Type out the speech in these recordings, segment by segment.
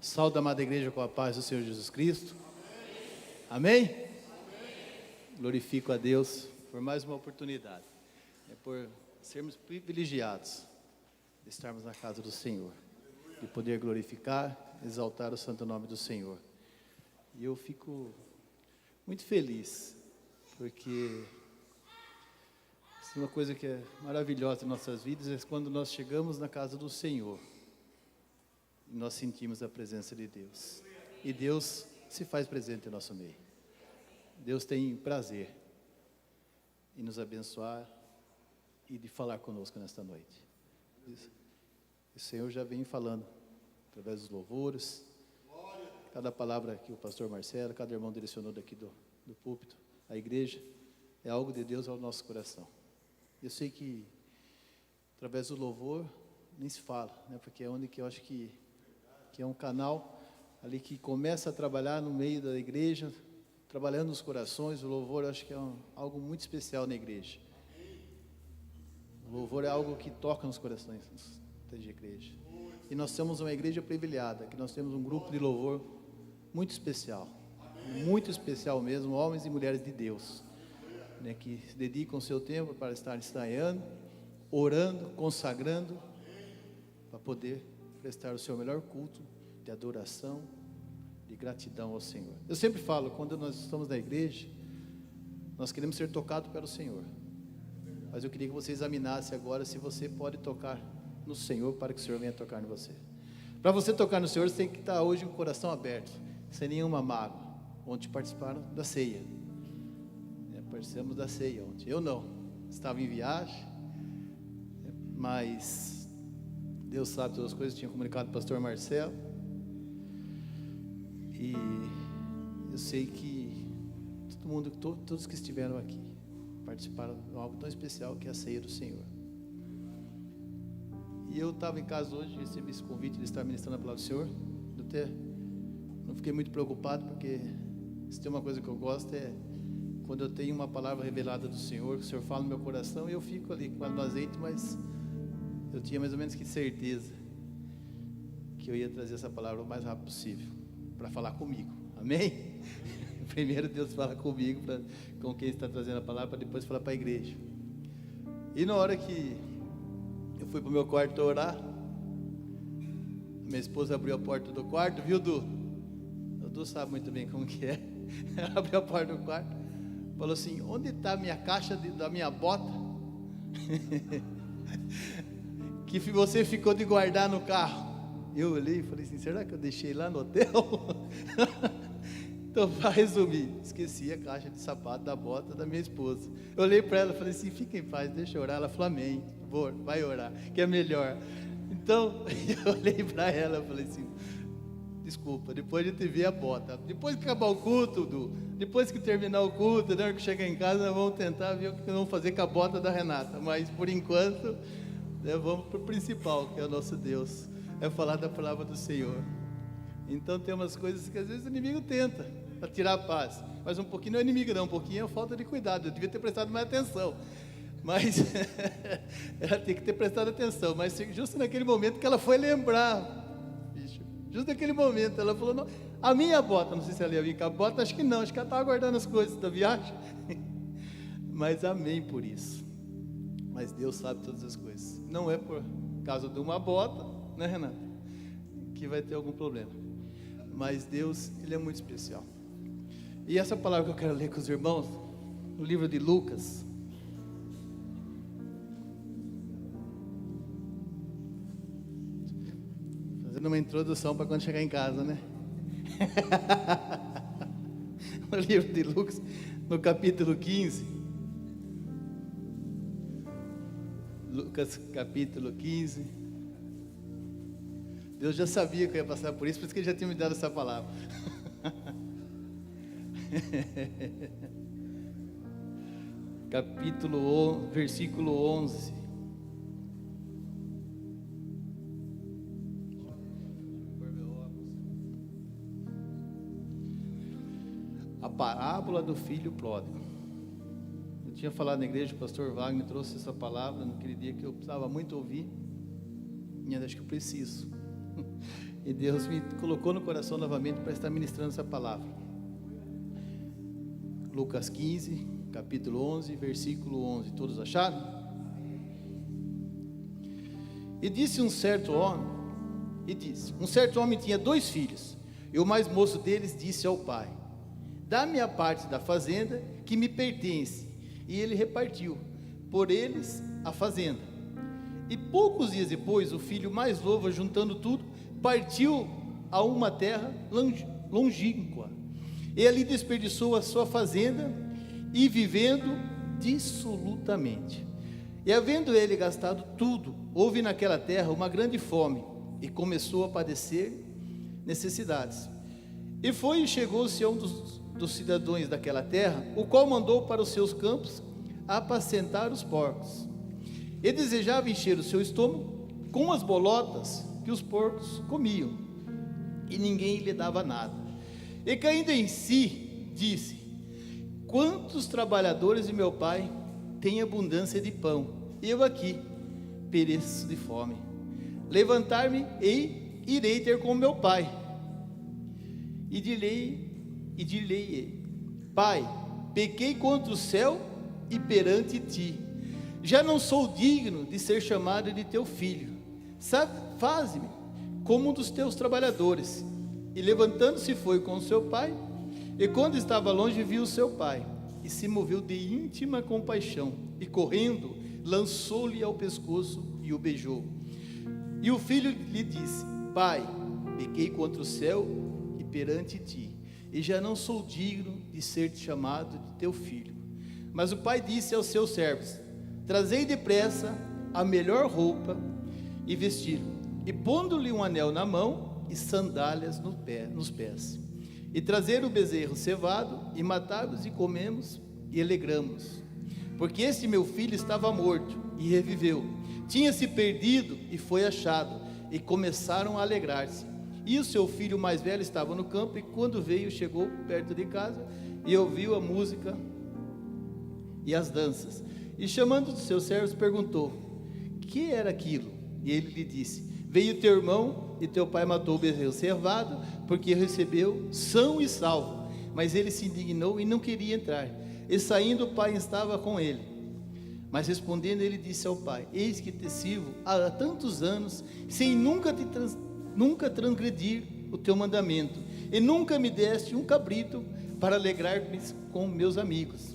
Saúde, amada igreja, com a paz do Senhor Jesus Cristo. Amém? Amém? Glorifico a Deus por mais uma oportunidade, por sermos privilegiados de estarmos na casa do Senhor, de poder glorificar, exaltar o santo nome do Senhor. E eu fico muito feliz, porque uma coisa que é maravilhosa em nossas vidas é quando nós chegamos na casa do Senhor e nós sentimos a presença de Deus. E Deus se faz presente em nosso meio. Deus tem prazer em nos abençoar e de falar conosco nesta noite. O Senhor já vem falando através dos louvores, cada palavra que o pastor Marcelo, cada irmão direcionou daqui do púlpito, a igreja, é algo de Deus ao nosso coração. Eu sei que através do louvor nem se fala, né? Porque é onde que eu acho que é um canal ali que começa a trabalhar no meio da igreja, trabalhando nos corações. O louvor eu acho que é algo muito especial na igreja. O louvor é algo que toca nos corações da igreja. E nós somos uma igreja privilegiada, que nós temos um grupo de louvor muito especial mesmo, homens e mulheres de Deus, né, que se dedicam o seu tempo para estar ensaiando, orando, consagrando, para poder prestar o seu melhor culto de adoração, de gratidão ao Senhor. Eu sempre falo, quando nós estamos na igreja, nós queremos ser tocados pelo Senhor, mas eu queria que você examinasse agora se você pode tocar no Senhor, para que o Senhor venha tocar em você. Para você tocar no Senhor, você tem que estar hoje com o coração aberto, sem nenhuma mágoa. Ontem participaram da ceia, participamos da ceia ontem. Eu não, estava em viagem, mas Deus sabe todas as coisas. Tinha comunicado com o pastor Marcelo, e eu sei que todo mundo, todos que estiveram aqui participaram de algo tão especial que é a ceia do Senhor. E eu estava em casa hoje, recebi esse convite de estar ministrando a palavra do Senhor. Eu até não fiquei muito preocupado, porque se tem uma coisa que eu gosto é quando eu tenho uma palavra revelada do Senhor, que o Senhor fala no meu coração, e eu fico ali com ela no azeite, mas eu tinha mais ou menos que certeza que eu ia trazer essa palavra o mais rápido possível, para falar comigo, amém? Primeiro Deus fala comigo, com quem está trazendo a palavra, para depois falar para a igreja. E na hora que eu fui para o meu quarto orar, minha esposa abriu a porta do quarto, viu, Du? O Du sabe muito bem como que é. Ela abriu a porta do quarto, falou assim: onde está a minha caixa da minha bota? Que você ficou de guardar no carro. Eu olhei e falei assim: será que eu deixei lá no hotel? Então, para resumir, esqueci a caixa de sapato da bota da minha esposa. Eu olhei para ela e falei assim: fica em paz, deixa eu orar. Ela falou: amém, vai orar, que é melhor. Então, eu olhei para ela e falei assim: desculpa, depois de te ver a bota. Depois que acabar o culto, depois que terminar o culto, na hora que chegar em casa, nós vamos tentar ver o que nós vamos fazer com a bota da Renata. Mas, por enquanto, vamos para o principal, que é o nosso Deus, é falar da palavra do Senhor. Então, tem umas coisas que às vezes o inimigo tenta, para tirar a paz. Mas um pouquinho não é inimigo não, um pouquinho é falta de cuidado. Eu devia ter prestado mais atenção. Mas, ela tem que ter prestado atenção. Mas, justo naquele momento que ela foi lembrar, justo naquele momento, ela falou: não, a minha bota, não sei se ela ia vir com a bota, acho que não, acho que ela estava guardando as coisas da viagem. Mas amém por isso. Mas Deus sabe todas as coisas. Não é por causa de uma bota, né, Renata, que vai ter algum problema. Mas Deus, Ele é muito especial. E essa palavra que eu quero ler com os irmãos, no livro de Lucas, uma introdução para quando chegar em casa, né? No livro de Lucas, no capítulo 15. Lucas capítulo 15. Deus já sabia que eu ia passar por isso que Ele já tinha me dado essa palavra. Versículo 11. A parábola do filho pródigo. Eu tinha falado na igreja, o pastor Wagner trouxe essa palavra naquele dia que eu precisava muito ouvir, e acho que eu preciso. E Deus me colocou no coração novamente para estar ministrando essa palavra. Lucas 15, capítulo 11, versículo 11. Todos acharam? E disse um certo homem tinha 2 filhos, e o mais moço deles disse ao pai: dá-me a parte da fazenda que me pertence. E ele repartiu por eles a fazenda. E poucos dias depois, o filho mais novo, juntando tudo, partiu a uma terra longínqua, e ali desperdiçou a sua fazenda, e vivendo dissolutamente. E havendo ele gastado tudo, houve naquela terra uma grande fome, e começou a padecer necessidades. E foi e chegou-se a um dos cidadãos daquela terra, o qual mandou para os seus campos apacentar os porcos. E desejava encher o seu estômago com as bolotas que os porcos comiam, e ninguém lhe dava nada. E caindo em si, disse: quantos trabalhadores de meu pai têm abundância de pão, e eu aqui pereço de fome. Levantar-me e irei ter com meu pai, e direi: Pai, pequei contra o céu e perante ti, já não sou digno de ser chamado de teu filho. Faze-me como um dos teus trabalhadores. E levantando-se foi com o seu pai, e quando estava longe viu o seu pai, e se moveu de íntima compaixão, e correndo lançou-lhe ao pescoço e o beijou. E o filho lhe disse: Pai, pequei contra o céu e perante ti, e já não sou digno de ser chamado de teu filho. Mas o pai disse aos seus servos: trazei depressa a melhor roupa e vesti-lo, e pondo-lhe um anel na mão e sandálias nos pés, e trazer o bezerro cevado, e matá-los e comemos e alegramos, porque este meu filho estava morto e reviveu, tinha se perdido e foi achado, e começaram a alegrar-se. E o seu filho mais velho estava no campo, e quando veio, chegou perto de casa, e ouviu a música e as danças, e chamando dos seus servos, perguntou: que era aquilo? E ele lhe disse: veio teu irmão, e teu pai matou o bezerro cevado, porque recebeu são e salvo. Mas ele se indignou e não queria entrar, e saindo o pai estava com ele. Mas respondendo, ele disse ao pai: eis que te sirvo há tantos anos, sem nunca transgredir o teu mandamento, e nunca me deste um cabrito para alegrar-me com meus amigos.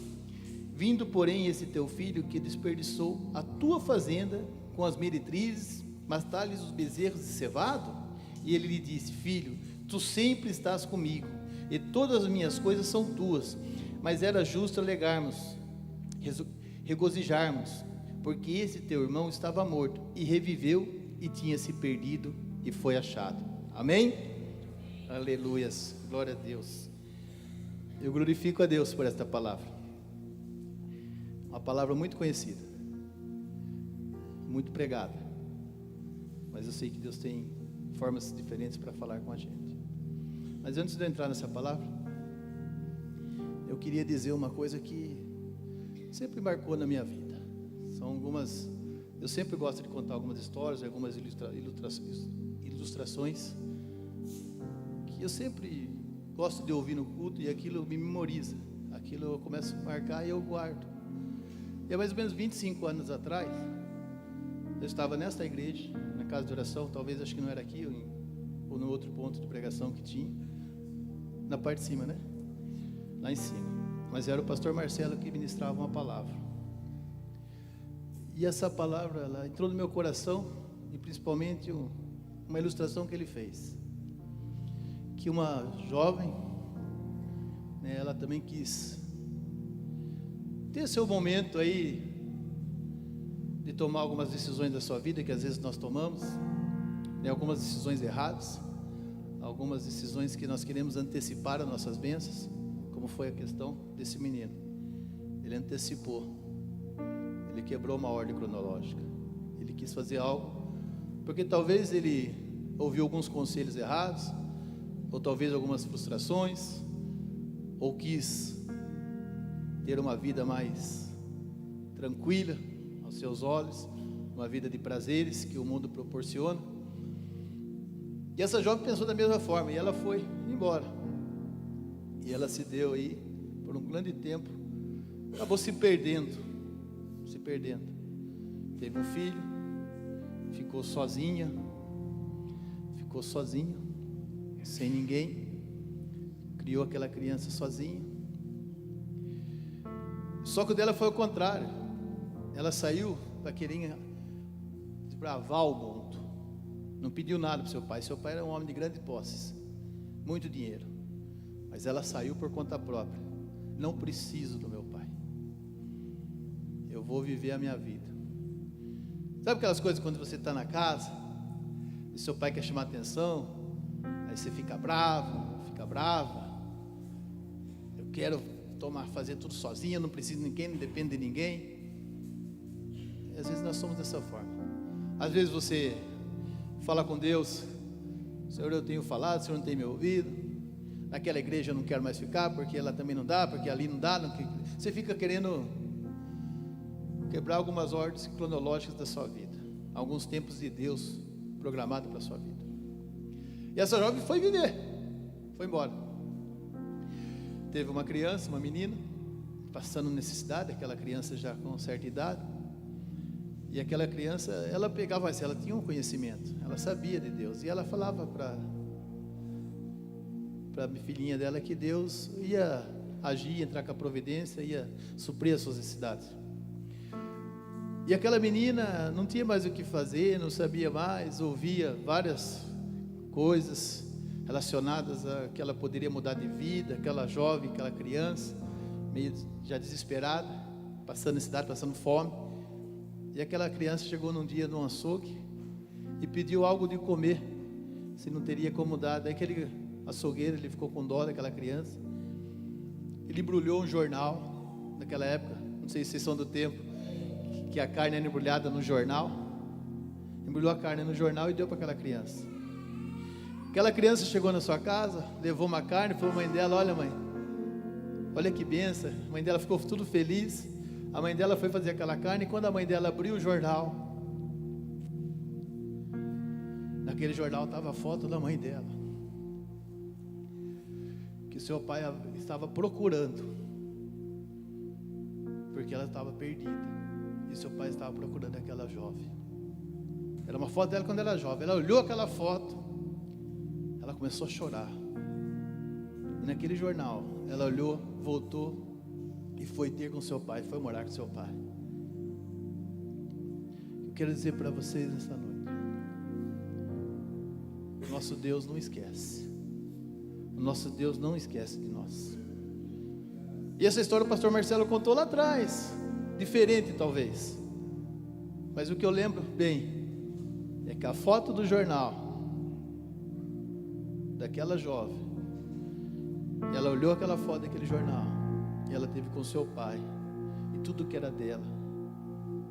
Vindo, porém, esse teu filho, que desperdiçou a tua fazenda com as meretrizes, matar-lhes os bezerros de cevado? E ele lhe disse: filho, tu sempre estás comigo, e todas as minhas coisas são tuas. Mas era justo alegarmos, regozijarmos, porque esse teu irmão estava morto e reviveu, e tinha se perdido e foi achado. Amém? Aleluias, glória a Deus. Eu glorifico a Deus por esta palavra, uma palavra muito conhecida, muito pregada, mas eu sei que Deus tem formas diferentes para falar com a gente. Mas antes de eu entrar nessa palavra, eu queria dizer uma coisa que sempre marcou na minha vida. São algumas, eu sempre gosto de contar algumas histórias, algumas ilustrações, que eu sempre gosto de ouvir no culto, e aquilo me memoriza, aquilo eu começo a marcar e eu guardo. E há mais ou menos 25 anos atrás, eu estava nesta igreja, na casa de oração, talvez, acho que não era aqui, ou no outro ponto de pregação que tinha, na parte de cima, né? Lá em cima. Mas era o pastor Marcelo que ministrava uma palavra. E essa palavra, ela entrou no meu coração, e principalmente uma ilustração que ele fez. Que uma jovem, né, ela também quis ter seu momento aí de tomar algumas decisões da sua vida, que às vezes nós tomamos, né, algumas decisões erradas, algumas decisões que nós queremos antecipar as nossas bênçãos, como foi a questão desse menino. Ele antecipou, ele quebrou uma ordem cronológica, ele quis fazer algo, porque talvez ele ouviu alguns conselhos errados, ou talvez algumas frustrações, ou quis ter uma vida mais tranquila aos seus olhos, uma vida de prazeres que o mundo proporciona. E essa jovem pensou da mesma forma, e ela foi embora. E ela se deu aí, por um grande tempo, acabou se perdendo. Teve um filho, ficou sozinha, sem ninguém, criou aquela criança sozinha. Só que o dela foi ao contrário, ela saiu para querer desbravar o mundo, não pediu nada para seu pai era um homem de grandes posses, muito dinheiro, mas ela saiu por conta própria, não preciso do meu pai, eu vou viver a minha vida. Sabe aquelas coisas quando você está na casa, e seu pai quer chamar atenção, aí você fica bravo, fica brava, eu quero fazer tudo sozinho, não preciso de ninguém, não dependo de ninguém. E às vezes nós somos dessa forma. Às vezes você fala com Deus: Senhor, eu tenho falado, o Senhor não tem me ouvido, naquela igreja eu não quero mais ficar, porque ela também não dá, porque ali não dá, você fica querendo quebrar algumas ordens cronológicas da sua vida, alguns tempos de Deus programado para a sua vida. E essa jovem foi viver, foi embora. Teve uma criança, uma menina, passando necessidade, aquela criança já com certa idade, e aquela criança, ela pegava, ela tinha um conhecimento, ela sabia de Deus, e ela falava para a filhinha dela que Deus ia agir, entrar com a providência, ia suprir as suas necessidades. E aquela menina não tinha mais o que fazer, não sabia mais, ouvia várias coisas relacionadas a que ela poderia mudar de vida, aquela jovem, aquela criança, meio já desesperada, passando necessidade, passando fome. E aquela criança chegou num dia num açougue e pediu algo de comer, se não teria como dar. Daí aquele açougueiro, ele ficou com dó daquela criança, ele embrulhou um jornal, naquela época, não sei se vocês são do tempo, que a carne era embrulhada no jornal, embrulhou a carne no jornal e deu para aquela criança. Aquela criança chegou na sua casa, levou uma carne, falou à mãe dela: olha mãe, olha que benção. A mãe dela ficou tudo feliz. A mãe dela foi fazer aquela carne, e quando a mãe dela abriu o jornal, naquele jornal estava a foto da mãe dela, que seu pai estava procurando, porque ela estava perdida, e seu pai estava procurando aquela jovem. Era uma foto dela quando ela era jovem. Ela olhou aquela foto, ela começou a chorar, e naquele jornal, ela olhou, voltou, e foi ter com seu pai, foi morar com seu pai. Eu quero dizer para vocês nessa noite, o nosso Deus não esquece, o nosso Deus não esquece de nós. E essa história o pastor Marcelo contou lá atrás, diferente talvez, mas o que eu lembro bem, é que a foto do jornal, daquela jovem, ela olhou aquela foto daquele jornal, e ela teve com seu pai, e tudo que era dela,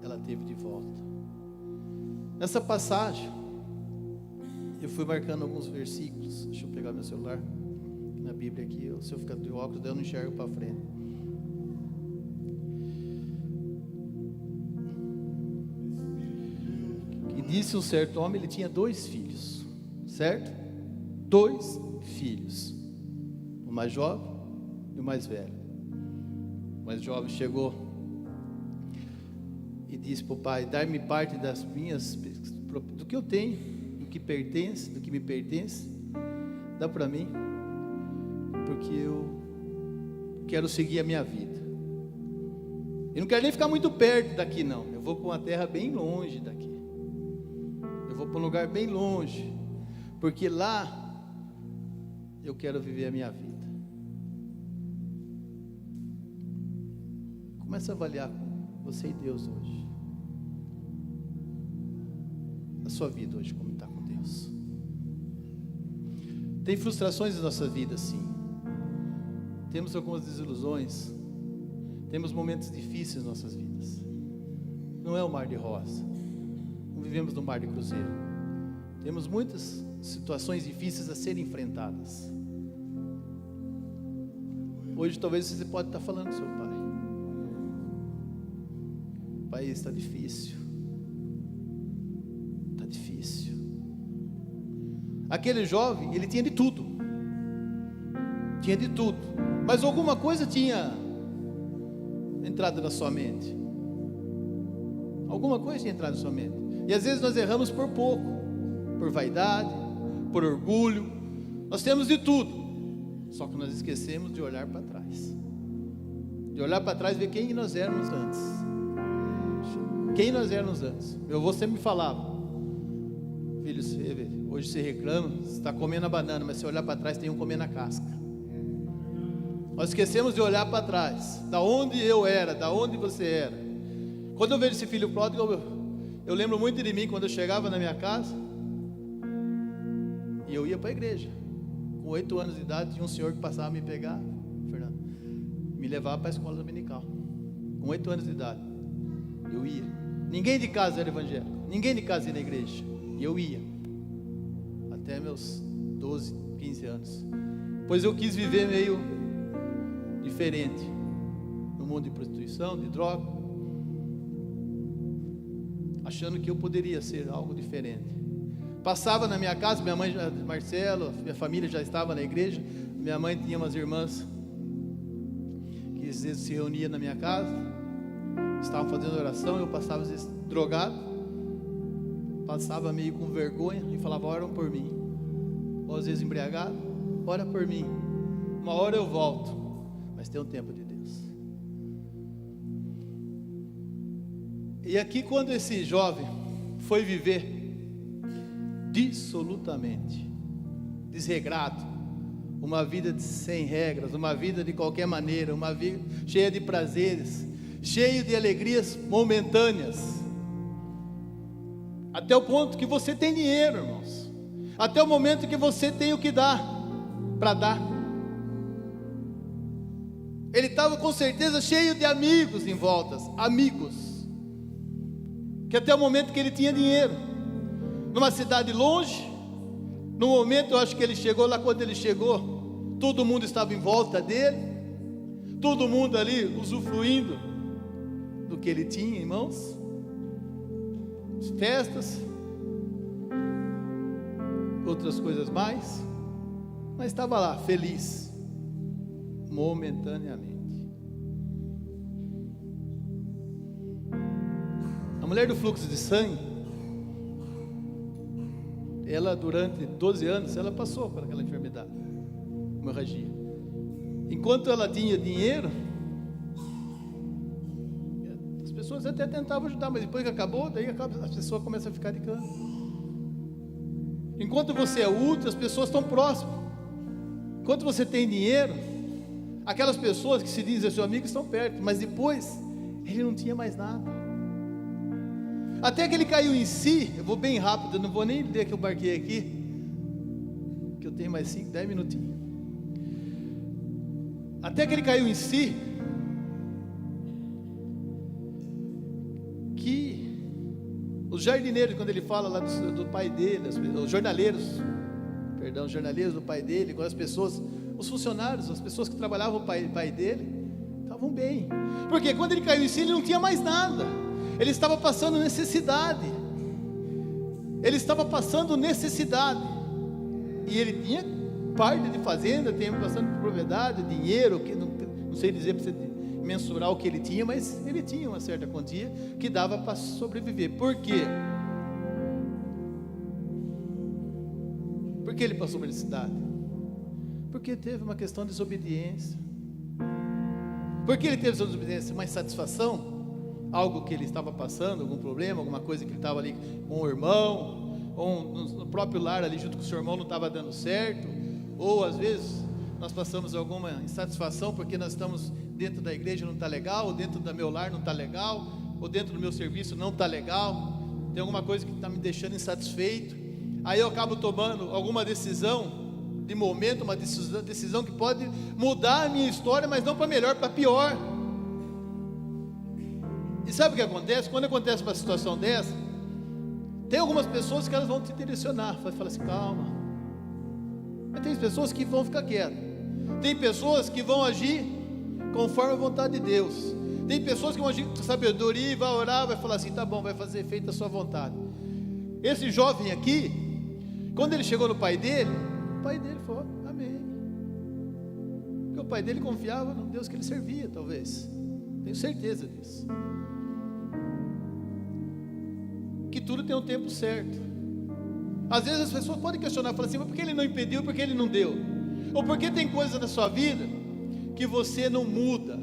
ela teve de volta. Nessa passagem, eu fui marcando alguns versículos. Deixa eu pegar meu celular, na Bíblia aqui, se eu ficar de óculos, daí eu não enxergo para frente. E disse um certo homem, ele tinha 2 filhos, certo? 2 filhos, o mais jovem e o mais velho. O mais jovem chegou e disse para o pai: dá-me parte das minhas, do que eu tenho, do que me pertence, dá para mim, porque eu quero seguir a minha vida. Eu não quero nem ficar muito perto daqui não, eu vou para uma terra bem longe daqui, eu vou para um lugar bem longe, porque lá eu quero viver a minha vida. Começa a avaliar com você e Deus hoje, a sua vida hoje, como está com Deus. Tem frustrações na nossa vida, sim. Temos algumas desilusões, temos momentos difíceis em nossas vidas. Não é um mar de rosa, não vivemos num mar de cruzeiro. Temos muitas situações difíceis a serem enfrentadas. Hoje talvez você pode estar falando com seu pai: pai, está difícil, está difícil. Aquele jovem, ele tinha de tudo. Tinha de tudo. Mas alguma coisa tinha entrado na sua mente. Alguma coisa tinha entrado na sua mente. E às vezes nós erramos por pouco. Por vaidade, por orgulho. Nós temos de tudo. Só que nós esquecemos de olhar para trás. De olhar para trás e ver quem nós éramos antes. Quem nós éramos antes. Meu avô sempre me falava: filho, hoje você reclama, você está comendo a banana, mas se olhar para trás tem um comendo a casca. Nós esquecemos de olhar para trás, da onde eu era, da onde você era. Quando eu vejo esse filho pródigo, eu lembro muito de mim, quando eu chegava na minha casa, e eu ia para a igreja, com 8 anos de idade, tinha um senhor que passava a me pegar, Fernando, me levava para a escola dominical, com 8 anos de idade, eu ia. Ninguém de casa era evangélico, ninguém de casa ia na igreja, e eu ia, até meus 12, 15 anos. Pois eu quis viver meio diferente, no mundo de prostituição, de droga, achando que eu poderia ser algo diferente. Passava na minha casa, minha mãe, Marcelo, minha família já estava na igreja. Minha mãe tinha umas irmãs que às vezes se reuniam na minha casa, estavam fazendo oração, eu passava às vezes drogado, passava meio com vergonha e falava: oram por mim. Ou às vezes embriagado: ora por mim, uma hora eu volto. Mas tem um tempo de Deus. E aqui, quando esse jovem foi viver dissolutamente, desregrado, uma vida sem regras, uma vida de qualquer maneira, uma vida cheia de prazeres, cheia de alegrias momentâneas, até o ponto que você tem dinheiro, irmãos, até o momento que você tem o que dar, para dar. Ele estava com certeza cheio de amigos em volta, amigos, que até o momento que ele tinha dinheiro, numa cidade longe, no momento eu acho que ele chegou lá, quando ele chegou, todo mundo estava em volta dele, todo mundo ali usufruindo do que ele tinha em mãos, festas, outras coisas mais, mas estava lá, feliz, momentaneamente. A mulher do fluxo de sangue, ela durante 12 anos, ela passou por aquela enfermidade, hemorragia. Enquanto ela tinha dinheiro, as pessoas até tentavam ajudar, mas depois que acabou, daí as pessoas começam a ficar de canto. Enquanto você é útil, as pessoas estão próximas. Enquanto você tem dinheiro, aquelas pessoas que se dizem seu amigo estão perto, mas depois ele não tinha mais nada. Até que ele caiu em si. Eu vou bem rápido, eu não vou nem ler que eu marquei aqui, que eu tenho mais 5, 10 minutinhos. Até que ele caiu em si, que os jardineiros, quando ele fala lá do pai dele, os jornaleiros do pai dele, quando as pessoas, os funcionários, as pessoas que trabalhavam com o pai dele, estavam bem, porque quando ele caiu em si, ele não tinha mais nada, ele estava passando necessidade, e ele tinha parte de fazenda, tinha bastante propriedade, dinheiro, que não sei dizer para você mensurar o que ele tinha, mas ele tinha uma certa quantia que dava para sobreviver. Por quê? Por que ele passou por necessidade? Porque teve uma questão de desobediência. Por que ele teve desobediência? Uma insatisfação, algo que ele estava passando, algum problema, alguma coisa que ele estava ali com o irmão, ou no próprio lar ali junto com o seu irmão não estava dando certo, ou às vezes nós passamos alguma insatisfação porque nós estamos dentro da igreja, não está legal, ou dentro do meu lar não está legal, ou dentro do meu serviço não está legal, tem alguma coisa que está me deixando insatisfeito, aí eu acabo tomando alguma decisão de momento, uma decisão que pode mudar a minha história, mas não para melhor, para pior. E sabe o que acontece? Quando acontece uma situação dessa, tem algumas pessoas que elas vão te direcionar, vai falar assim, calma. Mas tem pessoas que vão ficar quietas, tem pessoas que vão agir conforme a vontade de Deus, tem pessoas que vão agir com sabedoria e vai orar, vai falar assim, tá bom, vai fazer feita a sua vontade. Esse jovem aqui, Quando ele chegou no pai dele, o pai dele falou: amém. Porque o pai dele confiava no Deus que ele servia, talvez. Tenho certeza disso. Que tudo tem um tempo certo. Às vezes as pessoas podem questionar, falar assim: mas por que ele não impediu, por que ele não deu? Ou por que tem coisas na sua vida que você não muda?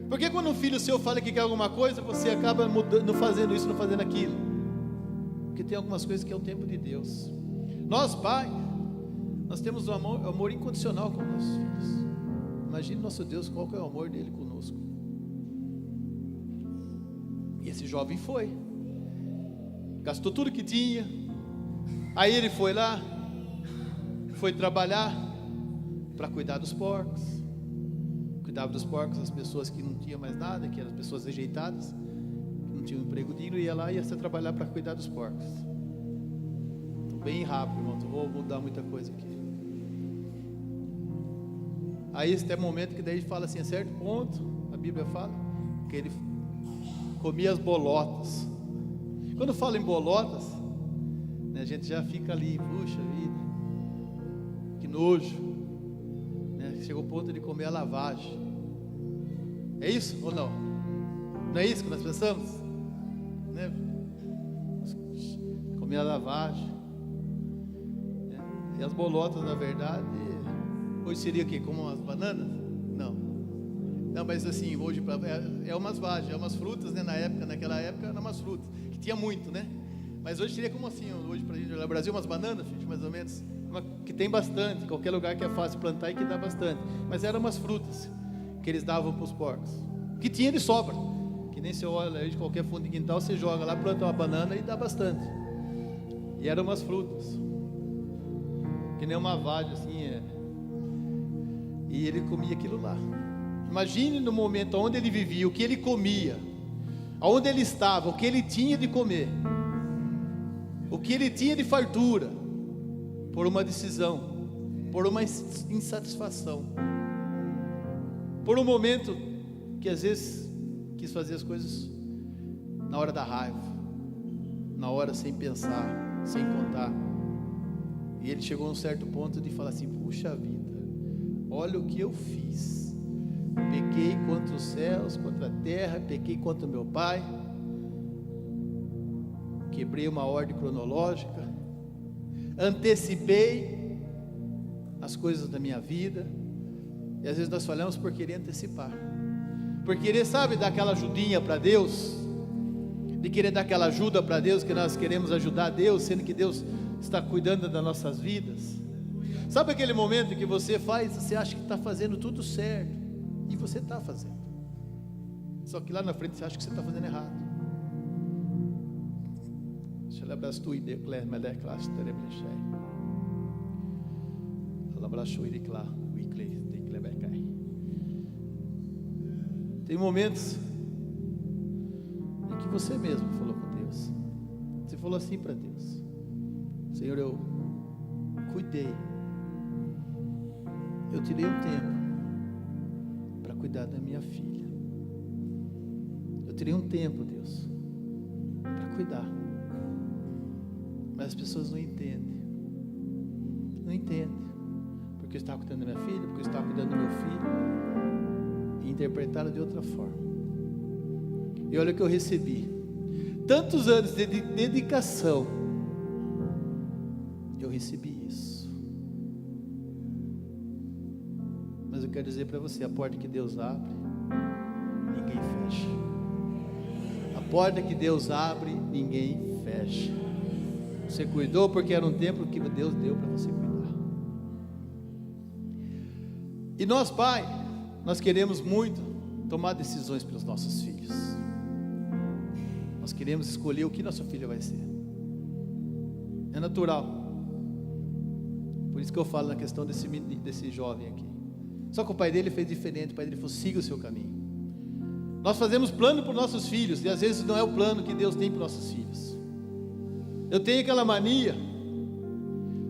Porque quando um filho seu fala que quer alguma coisa, você acaba mudando, fazendo isso, não fazendo aquilo? Porque tem algumas coisas que é o tempo de Deus. Nós, pai, nós temos um amor incondicional com nossos filhos. Imagine nosso Deus, qual que é o amor dele conosco. E esse jovem foi, gastou tudo que tinha. Aí ele foi lá, foi trabalhar para cuidar dos porcos. Cuidava dos porcos, as pessoas que não tinham mais nada, que eram as pessoas rejeitadas, que não tinham um emprego digno, ia lá e ia trabalhar para cuidar dos porcos. Então, bem rápido, irmão, não vou mudar muita coisa aqui. Aí esse é o momento que daí ele fala assim, a certo ponto, a Bíblia fala, que ele comia as bolotas. Quando fala em bolotas, né, a gente já fica ali, puxa vida, que nojo, né? Chegou o ponto de comer a lavagem. É isso ou não? Não é isso que nós pensamos? Né? Comer a lavagem, né? E as bolotas, na verdade, hoje seria o quê? Como umas bananas? Não, mas assim, hoje é umas vagens, é umas frutas, né? Naquela época eram umas frutas, que tinha muito, né? Mas hoje seria como assim, hoje pra gente olhar no Brasil, umas bananas, gente, mais ou menos, que tem bastante, qualquer lugar que é fácil plantar e que dá bastante. Mas eram umas frutas que eles davam para os porcos, que tinha de sobra, que nem você olha aí de qualquer fundo de quintal, você joga lá, planta uma banana e dá bastante. E eram umas frutas, que nem uma vagem assim, e ele comia aquilo lá. Imagine no momento onde ele vivia, o que ele comia, aonde ele estava, o que ele tinha de comer, o que ele tinha de fartura, por uma decisão, por uma insatisfação, por um momento que às vezes quis fazer as coisas na hora da raiva, na hora sem pensar, sem contar. E ele chegou a um certo ponto de falar assim: puxa vida, olha o que eu fiz. Pequei contra os céus, contra a terra, pequei contra o meu pai, quebrei uma ordem cronológica, antecipei as coisas da minha vida. E às vezes nós falhamos por querer antecipar, por querer, sabe, dar aquela ajudinha para Deus, de querer dar aquela ajuda para Deus, que nós queremos ajudar a Deus, sendo que Deus está cuidando das nossas vidas. Sabe aquele momento que você faz, você acha que está fazendo tudo certo, e você está fazendo, só que lá na frente você acha que você está fazendo errado. Tem momentos em que você mesmo falou com Deus, você falou assim para Deus: Senhor, eu cuidei, eu tirei um tempo para cuidar da minha filha, eu tirei um tempo, Deus, para cuidar, mas as pessoas não entendem, porque eu estava cuidando da minha filha, porque eu estava cuidando do meu filho, e interpretaram de outra forma. E olha o que eu recebi, tantos anos de dedicação, eu recebi isso. Mas eu quero dizer para você, a porta que Deus abre, ninguém fecha. A porta que Deus abre, ninguém fecha. Você cuidou porque era um tempo que Deus deu para você cuidar. E nós, pai, nós queremos muito tomar decisões pelos nossos filhos. Nós queremos escolher o que nosso filho vai ser. É natural. Por isso que eu falo na questão desse jovem aqui. Só que o pai dele fez diferente. O pai dele falou: siga o seu caminho. Nós fazemos plano para os nossos filhos, e às vezes não é o plano que Deus tem para os nossos filhos. Eu tenho aquela mania,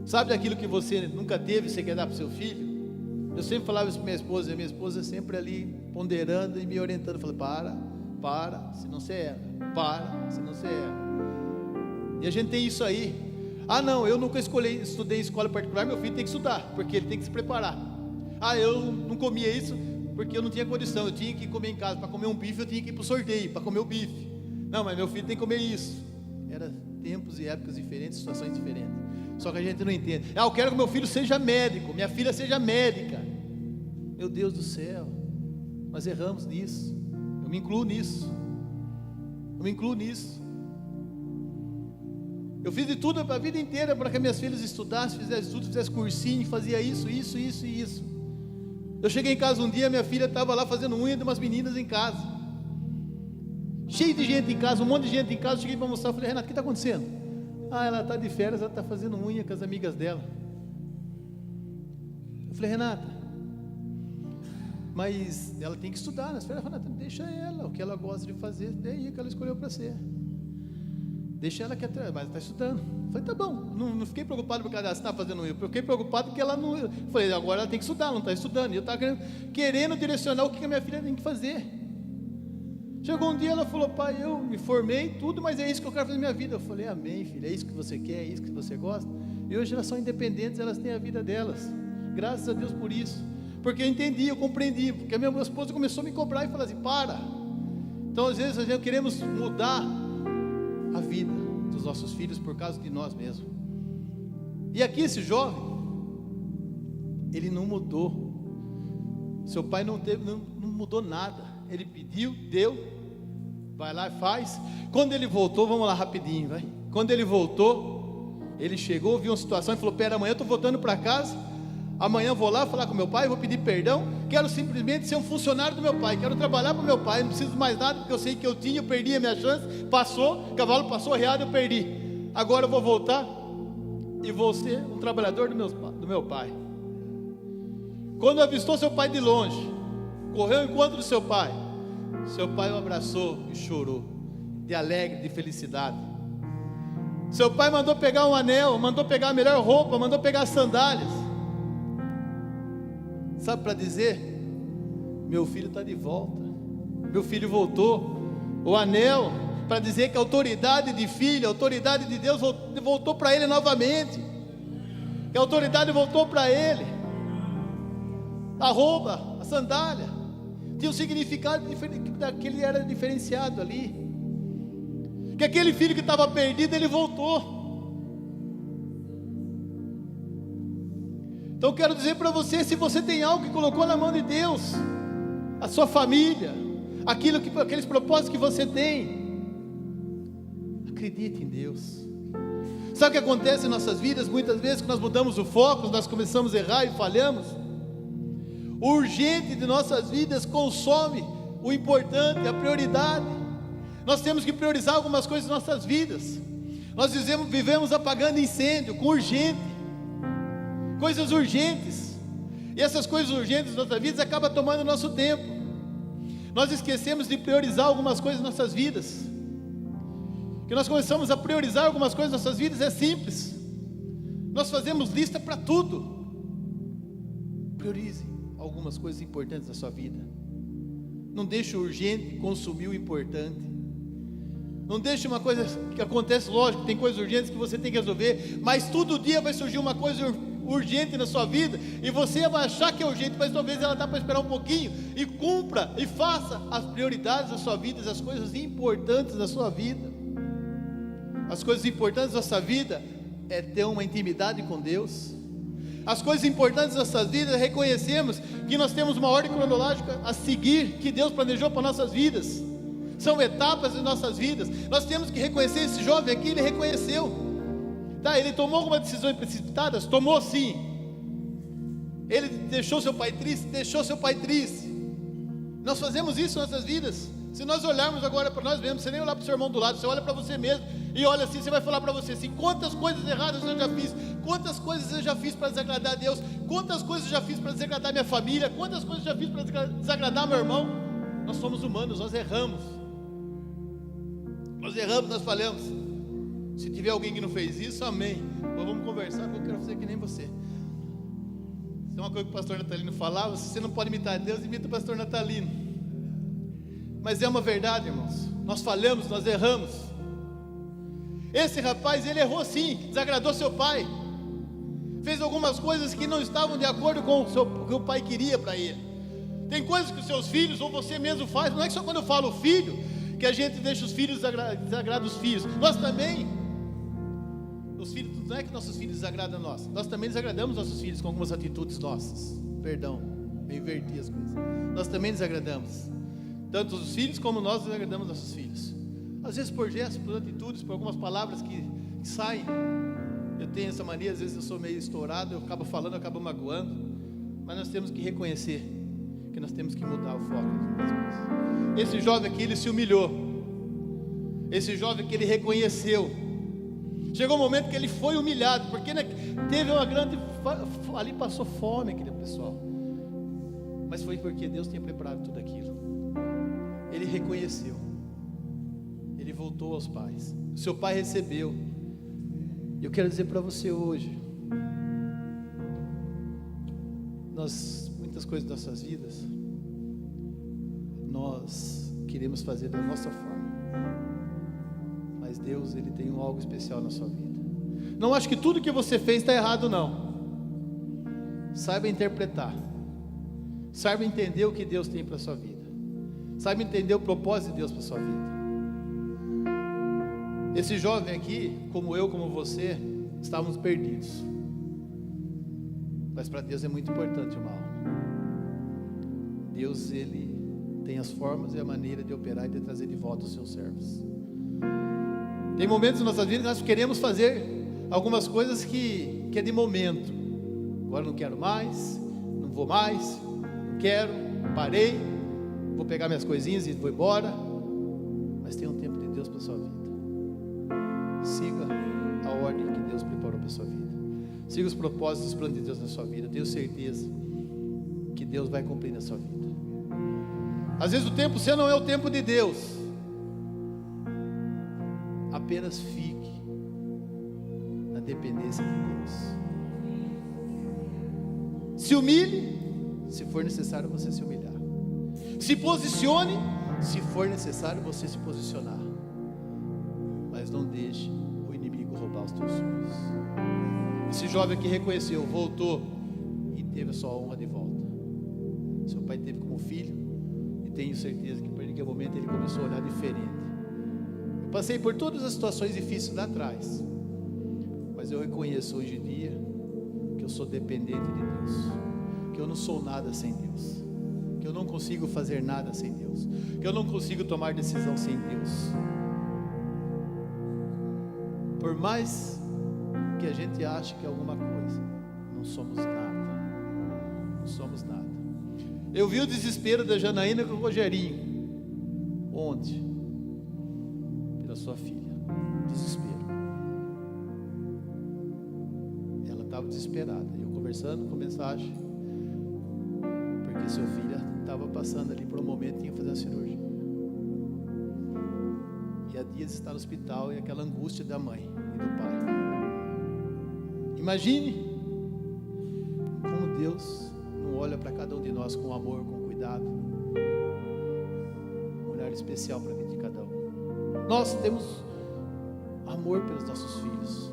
sabe daquilo que você nunca teve, você quer dar para o seu filho? Eu sempre falava isso para minha esposa, e a minha esposa sempre ali ponderando e me orientando. Eu falei: para, senão você erra. Para, senão você erra. E a gente tem isso aí. Não, eu nunca estudei em escola particular, meu filho tem que estudar, porque ele tem que se preparar. Eu não comia isso porque eu não tinha condição, eu tinha que comer em casa. Para comer um bife eu tinha que ir para o sorteio, para comer o bife. Não, mas meu filho tem que comer isso. Era tempos e épocas diferentes, situações diferentes. Só que a gente não entende. Eu quero que meu filho seja médico, minha filha seja médica. Meu Deus do céu, nós erramos nisso. Eu me incluo nisso. Eu fiz de tudo a vida inteira para que minhas filhas estudassem, fizessem tudo, fizessem cursinho, fazia isso. Eu cheguei em casa um dia, minha filha estava lá fazendo unha de umas meninas em casa. Cheio de gente em casa, um monte de gente em casa. Eu cheguei para mostrar, falei: Renata, o que está acontecendo? Ela está de férias, ela está fazendo unha com as amigas dela. Eu falei: Renata, mas ela tem que estudar nas férias. Renata, deixa ela, o que ela gosta de fazer, daí que ela escolheu para ser. Deixa ela quieta, mas está estudando. Eu falei: tá bom, não fiquei preocupado porque ela está fazendo isso, eu fiquei preocupado porque ela não. Eu falei: agora ela tem que estudar, ela não está estudando. E eu estava querendo direcionar o que a minha filha tem que fazer. Chegou um dia, ela falou: pai, eu me formei, tudo, mas é isso que eu quero fazer na minha vida. Eu falei: amém, filha, é isso que você quer, é isso que você gosta. E hoje elas são independentes, elas têm a vida delas. Graças a Deus por isso. Porque eu entendi, eu compreendi. Porque a minha esposa começou a me cobrar e falar assim: para. Então às vezes nós queremos mudar a vida dos nossos filhos por causa de nós mesmos. E aqui esse jovem, ele não mudou. Seu pai não mudou nada. Ele pediu, deu, vai lá e faz. Quando ele voltou, vamos lá rapidinho, vai. Quando ele voltou, ele chegou, viu uma situação e falou: pera, amanhã eu estou voltando para casa. Amanhã eu vou lá falar com meu pai, vou pedir perdão. Quero simplesmente ser um funcionário do meu pai. Quero trabalhar para o meu pai. Não preciso mais nada, porque eu sei que eu tinha, eu perdi a minha chance. Passou, o cavalo passou, arreado, eu perdi. Agora eu vou voltar e vou ser um trabalhador do meu pai. Quando avistou seu pai de longe, correu ao encontro do seu pai. Seu pai o abraçou e chorou, de alegre, de felicidade. Seu pai mandou pegar um anel, mandou pegar a melhor roupa, mandou pegar as sandálias. Sabe, para dizer: meu filho está de volta, meu filho voltou. O anel, para dizer que a autoridade de filho, a autoridade de Deus voltou para ele novamente. Que a autoridade voltou para ele. A roupa, a sandália, tinha um significado que ele era diferenciado ali. Que aquele filho que estava perdido, ele voltou. Então eu quero dizer para você: se você tem algo que colocou na mão de Deus, a sua família, aqueles propósitos que você tem, acredite em Deus. Sabe o que acontece em nossas vidas? Muitas vezes que nós mudamos o foco, nós começamos a errar e falhamos. O urgente de nossas vidas consome o importante, a prioridade. Nós temos que priorizar algumas coisas em nossas vidas. Nós vivemos apagando incêndio com urgente, coisas urgentes. E essas coisas urgentes em nossas vidas acabam tomando o nosso tempo. Nós esquecemos de priorizar algumas coisas em nossas vidas. Que nós começamos a priorizar algumas coisas em nossas vidas, é simples. Nós fazemos lista para tudo. Priorize algumas coisas importantes da sua vida. Não deixe o urgente consumir o importante. Não deixe uma coisa que acontece, lógico, tem coisas urgentes que você tem que resolver, mas todo dia vai surgir uma coisa urgente na sua vida, e você vai achar que é urgente, mas talvez ela dá para esperar um pouquinho, e cumpra e faça as prioridades da sua vida, as coisas importantes da sua vida. As coisas importantes da sua vida é ter uma intimidade com Deus. As coisas importantes da nossa vida é reconhecermos que nós temos uma ordem cronológica a seguir, que Deus planejou para nossas vidas. São etapas de nossas vidas. Nós temos que reconhecer. Esse jovem aqui, ele reconheceu. Ele tomou algumas decisões precipitadas? Tomou sim. Ele deixou seu pai triste? Deixou seu pai triste. Nós fazemos isso em nossas vidas. Se nós olharmos agora para nós mesmos, você nem olhar para o seu irmão do lado, você olha para você mesmo e olha assim, você vai falar para você assim: quantas coisas erradas eu já fiz, quantas coisas eu já fiz para desagradar a Deus, quantas coisas eu já fiz para desagradar minha família, quantas coisas eu já fiz para desagradar meu irmão. Nós somos humanos, nós erramos, nós falhamos. Se tiver alguém que não fez isso, amém. Então vamos conversar, porque eu quero fazer que nem você. Isso é uma coisa que o pastor Natalino falava: se você não pode imitar Deus, imita o pastor Natalino. Mas é uma verdade, irmãos. Nós falhamos, nós erramos. Esse rapaz, ele errou sim, desagradou seu pai, fez algumas coisas que não estavam de acordo com o que o pai queria para ele. Tem coisas que os seus filhos ou você mesmo faz. Não é que só quando eu falo filho que a gente deixa os filhos desagrada os filhos. Nós também, os filhos, não é que nossos filhos desagradam a nós também desagradamos nossos filhos com algumas atitudes nossas. Perdão, eu inverti as coisas. Nós também desagradamos, tanto os filhos como nós desagradamos nossos filhos. Às vezes por gestos, por atitudes, por algumas palavras que saem. Eu tenho essa mania, às vezes eu sou meio estourado, eu acabo falando, eu acabo magoando. Mas nós temos que reconhecer que nós temos que mudar o foco das coisas. Esse jovem aqui, ele se humilhou. Esse jovem que ele reconheceu. Chegou um momento que ele foi humilhado, porque teve uma grande, ali passou fome aquele pessoal. Mas foi porque Deus tinha preparado tudo aquilo. Ele reconheceu. Ele voltou aos pais. O seu pai recebeu. Eu quero dizer para você hoje, muitas coisas das nossas vidas, nós queremos fazer da nossa forma, mas Deus, Ele tem algo especial na sua vida. Não acho que tudo que você fez está errado, não. Saiba interpretar, saiba entender o que Deus tem para a sua vida, saiba entender o propósito de Deus para a sua vida. Esse jovem aqui, como eu, como você, estávamos perdidos. Mas para Deus é muito importante uma alma. Deus, Ele tem as formas e a maneira de operar e de trazer de volta os seus servos. Tem momentos em nossas vidas que nós queremos fazer algumas coisas que é de momento. Agora não quero mais, não vou mais, não quero, parei, vou pegar minhas coisinhas e vou embora. Mas tem um tempo de Deus para a sua vida. Siga a ordem que Deus preparou para a sua vida. Siga os propósitos, os planos de Deus na sua vida. Eu tenho certeza que Deus vai cumprir na sua vida. Às vezes o tempo seu não é o tempo de Deus. Apenas fique na dependência de Deus. Se humilhe, se for necessário você se humilhar. Se posicione, se for necessário você se posicionar. Mas não deixe o inimigo roubar os teus sonhos. Esse jovem aqui reconheceu, voltou e teve a sua honra de volta. Seu pai teve como filho, e tenho certeza que por aquele momento ele começou a olhar diferente. Eu passei por todas as situações difíceis lá atrás, mas eu reconheço hoje em dia que eu sou dependente de Deus, que eu não sou nada sem Deus, que eu não consigo fazer nada sem Deus, que eu não consigo tomar decisão sem Deus. Por mais que a gente ache que é alguma coisa, não somos nada. Não somos nada. Eu vi o desespero da Janaína com o Rogerinho. Onde? Pela sua filha. Desespero. Ela estava desesperada. Eu conversando com mensagem, porque sua filha estava passando ali por um momento e tinha que fazer uma cirurgia. E há dias está no hospital, e aquela angústia da mãe e do pai. Imagine como Deus não olha para cada um de nós com amor, com cuidado, um olhar especial para a vida de cada um. Nós temos amor pelos nossos filhos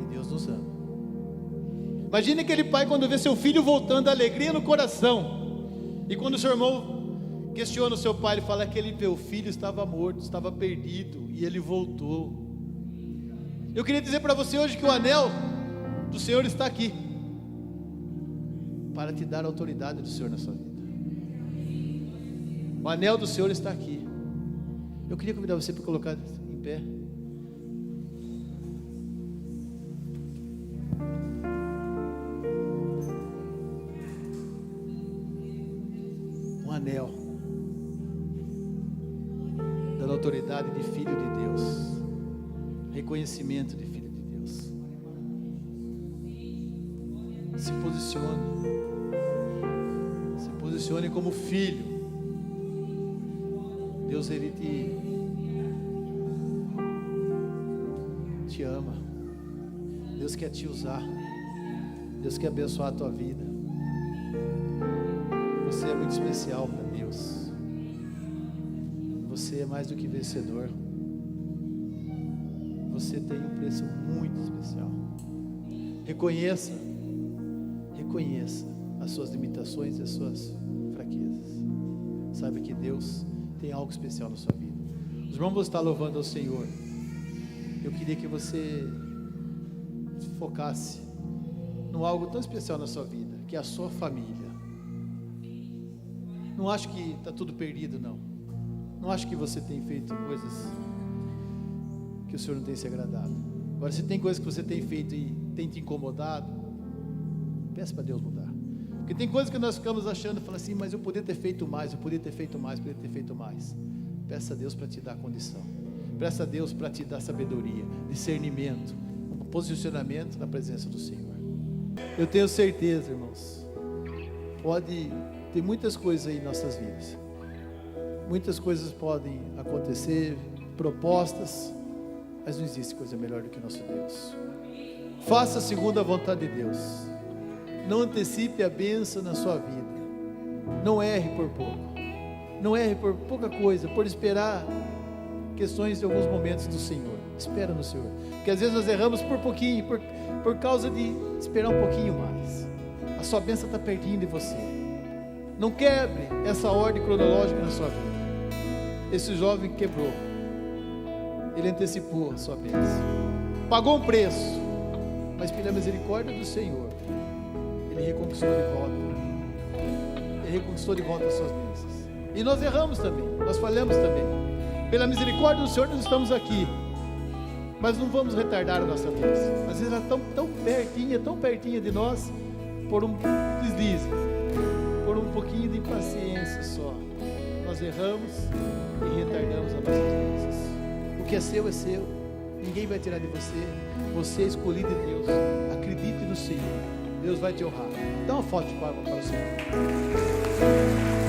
e Deus nos ama. Imagine aquele pai quando vê seu filho voltando, a alegria no coração, e quando o seu irmão questiona o seu pai, ele fala que o filho estava morto, estava perdido, e ele voltou. Eu queria dizer para você hoje que o anel do Senhor está aqui, para te dar a autoridade do Senhor na sua vida. O anel do Senhor está aqui. Eu queria convidar você para colocar em pé. Um anel, dando autoridade de filho de Deus, reconhecimento de filho de Deus. Se posicione como filho. Deus, Ele te ama. Deus quer te usar. Deus quer abençoar a tua vida. Você é muito especial para Deus. Você é mais do que vencedor. você tem um preço muito especial. Reconheça as suas limitações e as suas fraquezas. Saiba que Deus tem algo especial na sua vida. Os irmãos vão estar louvando ao Senhor. Eu queria que você focasse em algo tão especial na sua vida, que é a sua família. Não acho que está tudo perdido, não. Não acho que você tem feito coisas que o Senhor não tem se agradado. Agora, se tem coisas que você tem feito e tem te incomodado, peça para Deus mudar. Porque tem coisas que nós ficamos achando, fala assim, mas eu poderia ter feito mais, eu poderia ter feito mais, poderia ter feito mais. Peça a Deus para te dar condição. Peça a Deus para te dar sabedoria, discernimento, um posicionamento na presença do Senhor. Eu tenho certeza, irmãos, pode ter muitas coisas aí em nossas vidas. Muitas coisas podem acontecer, propostas, mas não existe coisa melhor do que o nosso Deus. Faça segundo a vontade de Deus. Não antecipe a bênção na sua vida. Não erre por pouco. Não erre por pouca coisa, por esperar questões de alguns momentos do Senhor. Espera no Senhor. Porque às vezes nós erramos por pouquinho, por causa de esperar um pouquinho mais. A sua bênção está pertinho de você. Não quebre essa ordem cronológica na sua vida. Esse jovem quebrou. Ele antecipou a sua bênção. Pagou um preço, mas pela misericórdia do Senhor, Ele reconquistou de volta. Ele reconquistou de volta as suas bênçãos. E nós erramos também, nós falhamos também. Pela misericórdia do Senhor nós estamos aqui, mas não vamos retardar a nossa bênção. Às vezes ela está tão pertinha de nós, por um deslize, por um pouquinho de impaciência só. Nós erramos e retardamos as nossas bênçãos. O que é seu, ninguém vai tirar de você. Você é escolhido de Deus. Acredite no Senhor, Deus vai te honrar. Dá uma foto de palma para o Senhor.